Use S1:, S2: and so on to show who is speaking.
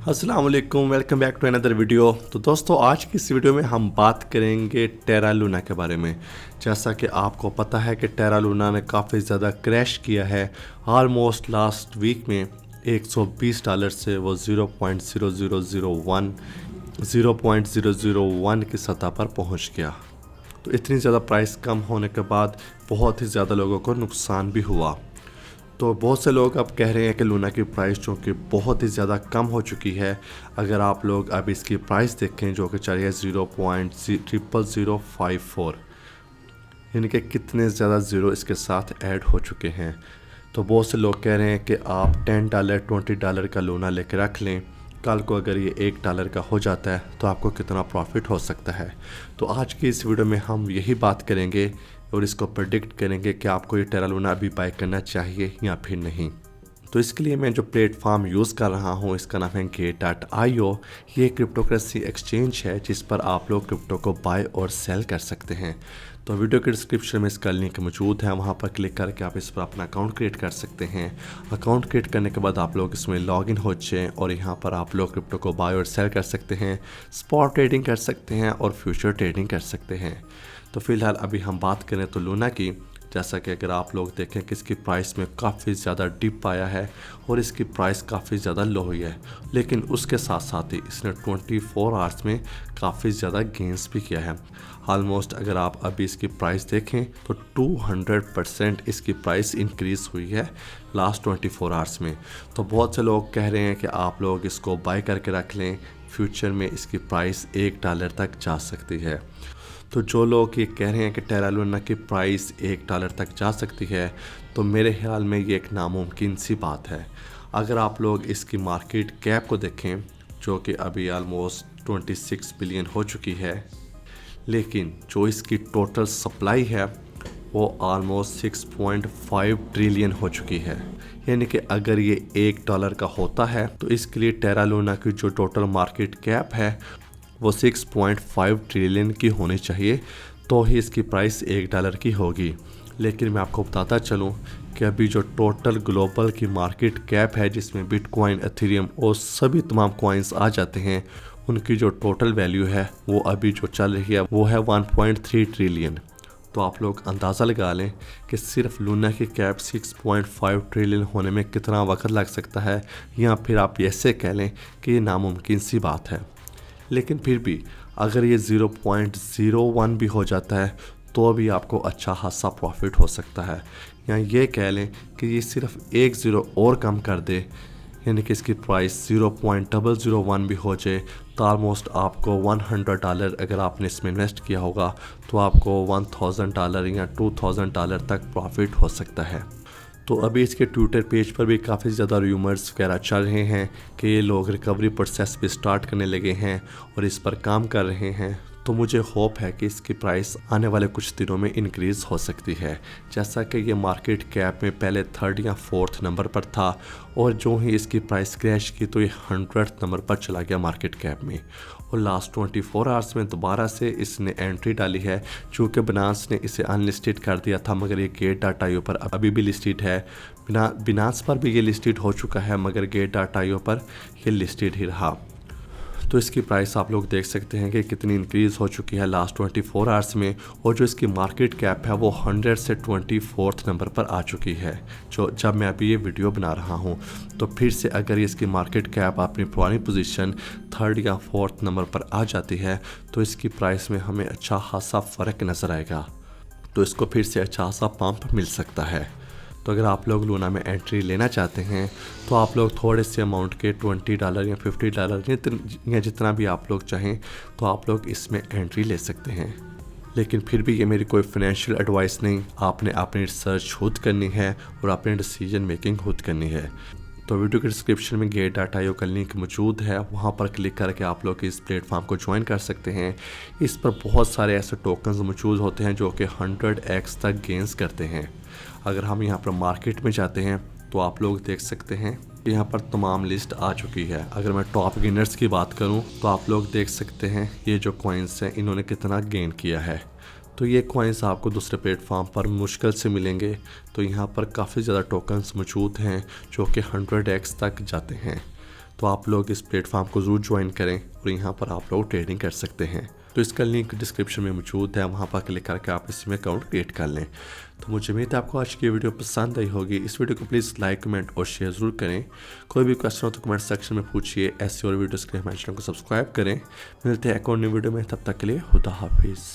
S1: अस्सलाम वालेकुम, welcome back to another video. तो दोस्तों, आज की इस वीडियो में हम बात करेंगे टेरा लूना के बारे में। जैसा कि आपको पता है कि टेरा लूना ने काफ़ी ज़्यादा क्रैश किया है। ऑलमोस्ट लास्ट वीक में $120 से वो 0.0001 की सतह पर पहुंच गया। तो इतनी ज़्यादा प्राइस कम होने के बाद बहुत ही ज़्यादा लोगों को नुकसान भी हुआ। तो बहुत से लोग अब कह रहे हैं कि लूना की प्राइस जो कि बहुत ही ज़्यादा कम हो चुकी है। अगर आप लोग अब इसकी प्राइस देखें जो कि चल रही है 0.00054, यानी कि कितने ज़्यादा ज़ीरो इसके साथ ऐड हो चुके हैं। तो बहुत से लोग कह रहे हैं कि आप $10 $20 का लूना लेकर रख लें, कल को अगर ये $1 का हो जाता है तो आपको कितना प्रॉफिट हो सकता है। तो आज की इस वीडियो में हम यही बात करेंगे और इसको प्रेडिक्ट करेंगे कि आपको ये टेरा लूना अभी बाय करना चाहिए या फिर नहीं। तो इसके लिए मैं जो प्लेटफॉर्म यूज़ कर रहा हूँ इसका नाम है Gate.io। ये क्रिप्टो करेंसी एक्सचेंज है जिस पर आप लोग क्रिप्टो को बाय और सेल कर सकते हैं। तो वीडियो के डिस्क्रिप्शन में इसका लिंक मौजूद है, वहाँ पर क्लिक करके आप इस पर अपना अकाउंट क्रिएट कर सकते हैं। अकाउंट क्रिएट करने के बाद आप लोग इसमें लॉगिन हो जाएँ और यहाँ पर आप लोग क्रिप्टो को बाय और सेल कर सकते हैं, स्पॉट ट्रेडिंग कर सकते हैं और फ्यूचर ट्रेडिंग कर सकते हैं। तो फिलहाल अभी हम बात करें तो लूना की, जैसा कि अगर आप लोग देखें कि इसकी प्राइस में काफ़ी ज़्यादा डिप आया है और इसकी प्राइस काफ़ी ज़्यादा लो हुई है, लेकिन उसके साथ साथ ही इसने 24 आवर्स में काफ़ी ज़्यादा गेंस भी किया है। ऑलमोस्ट अगर आप अभी इसकी प्राइस देखें तो 200% इसकी प्राइस इंक्रीज़ हुई है लास्ट 24 आवर्स में। तो बहुत से लोग कह रहे हैं कि आप लोग इसको बाय करके रख लें, फ्यूचर में इसकी प्राइस $1 तक जा सकती है। तो जो लोग ये कह रहे हैं कि टेरा लूना की प्राइस $1 तक जा सकती है, तो मेरे ख्याल में ये एक नामुमकिन सी बात है। अगर आप लोग इसकी मार्केट कैप को देखें जो कि अभी ऑलमोस्ट 26 बिलियन हो चुकी है, लेकिन जो इसकी टोटल सप्लाई है वो ऑलमोस्ट 6.5 ट्रिलियन हो चुकी है। यानी कि अगर ये $1 का होता है तो इसके लिए टेरा लूना की जो टोटल मार्केट कैप है वो 6.5 ट्रिलियन की होनी चाहिए, तो ही इसकी प्राइस $1 की होगी। लेकिन मैं आपको बताता चलूँ कि अभी जो टोटल ग्लोबल की मार्केट कैप है जिसमें बिटकॉइन, एथेरियम और सभी तमाम कॉइन्स आ जाते हैं, उनकी जो टोटल वैल्यू है वो अभी जो चल रही है वो है 1.3 ट्रिलियन। तो आप लोग अंदाज़ा लगा लें कि सिर्फ लूना की कैप 6.5 ट्रिलियन होने में कितना वक्त लग सकता है, या फिर आप ऐसे कह लें कि ये नामुमकिन सी बात है। लेकिन फिर भी अगर ये 0.01 भी हो जाता है तो भी आपको अच्छा खासा प्रॉफिट हो सकता है। या ये कह लें कि ये सिर्फ एक ज़ीरो और कम कर दे, यानी कि इसकी प्राइस 0.001 भी हो जाए, तो ऑलमोस्ट आपको $100 अगर आपने इसमें इन्वेस्ट किया होगा तो आपको $1000 या $2000 तक प्रॉफिट हो सकता है। तो अभी इसके ट्विटर पेज पर भी काफ़ी ज़्यादा रूमर्स वगैरह चल रहे हैं कि ये लोग रिकवरी प्रोसेस भी स्टार्ट करने लगे हैं और इस पर काम कर रहे हैं। तो मुझे होप है कि इसकी प्राइस आने वाले कुछ दिनों में इंक्रीज़ हो सकती है। जैसा कि ये मार्केट कैप में पहले 3rd या 4th नंबर पर था और जो ही इसकी प्राइस क्रैश की तो ये 100th नंबर पर चला गया मार्केट कैप में, और लास्ट 24 आवर्स में दोबारा से इसने एंट्री डाली है। चूँकि बिनांस ने इसे अनलिस्टेड कर दिया था, मगर ये Gate.io पर अभी भी लिस्टेड है। बिनांस पर भी ये लिस्टेड हो चुका है, मगर Gate.io पर ये लिस्टेड ही रहा। तो इसकी प्राइस आप लोग देख सकते हैं कि कितनी इंक्रीज़ हो चुकी है लास्ट 24 आवर्स में, और जो इसकी मार्केट कैप है वो 100 से 24th नंबर पर आ चुकी है जो जब मैं अभी ये वीडियो बना रहा हूँ। तो फिर से अगर इसकी मार्केट कैप अपनी पुरानी पोजीशन 3rd या 4th नंबर पर आ जाती है तो इसकी प्राइस में हमें अच्छा खासा फ़र्क नज़र आएगा, तो इसको फिर से अच्छा खासा पंप मिल सकता है। तो अगर आप लोग लूना में एंट्री लेना चाहते हैं तो आप लोग थोड़े से अमाउंट के $20 या $50 या जितना भी आप लोग चाहें तो आप लोग इसमें एंट्री ले सकते हैं। लेकिन फिर भी ये मेरी कोई फाइनेंशियल एडवाइस नहीं, आपने अपनी रिसर्च खुद करनी है और अपनी डिसीजन मेकिंग खुद करनी है। तो वीडियो के डिस्क्रिप्शन में Gate.io का लिंक मौजूद है, वहाँ पर क्लिक करके आप लोग इस प्लेटफॉर्म को ज्वाइन कर सकते हैं। इस पर बहुत सारे ऐसे टोकन्स मौजूद होते हैं जो कि 100x तक गेंस करते हैं। अगर हम यहाँ पर मार्केट में जाते हैं तो आप लोग देख सकते हैं कि यहाँ पर तमाम लिस्ट आ चुकी है। अगर मैं टॉप गेनर्स की बात करूँ तो आप लोग देख सकते हैं ये जो कॉइन्स हैं इन्होंने कितना गेन किया है। तो ये कॉइन्स आपको दूसरे प्लेटफॉर्म पर मुश्किल से मिलेंगे। तो यहाँ पर काफ़ी ज़्यादा टोकन्स मौजूद हैं जो कि 100x तक जाते हैं। तो आप लोग इस प्लेटफॉर्म को ज़रूर ज्वाइन करें और यहाँ पर आप लोग ट्रेडिंग कर सकते हैं। तो इसका लिंक डिस्क्रिप्शन में मौजूद है, वहाँ पर क्लिक करके आप इसमें अकाउंट क्रिएट कर लें। तो मुझे उम्मीद है आपको आज की वीडियो पसंद आई होगी। इस वीडियो को प्लीज़ लाइक, कमेंट और शेयर ज़रूर करें। कोई भी क्वेश्चन हो तो कमेंट सेक्शन में पूछिए। ऐसी और वीडियोज़ के लिए हमारे चैनल को सब्सक्राइब करें। मिलते हैं एक और नई वीडियो में, तब तक के लिए खुदा हाफिज़।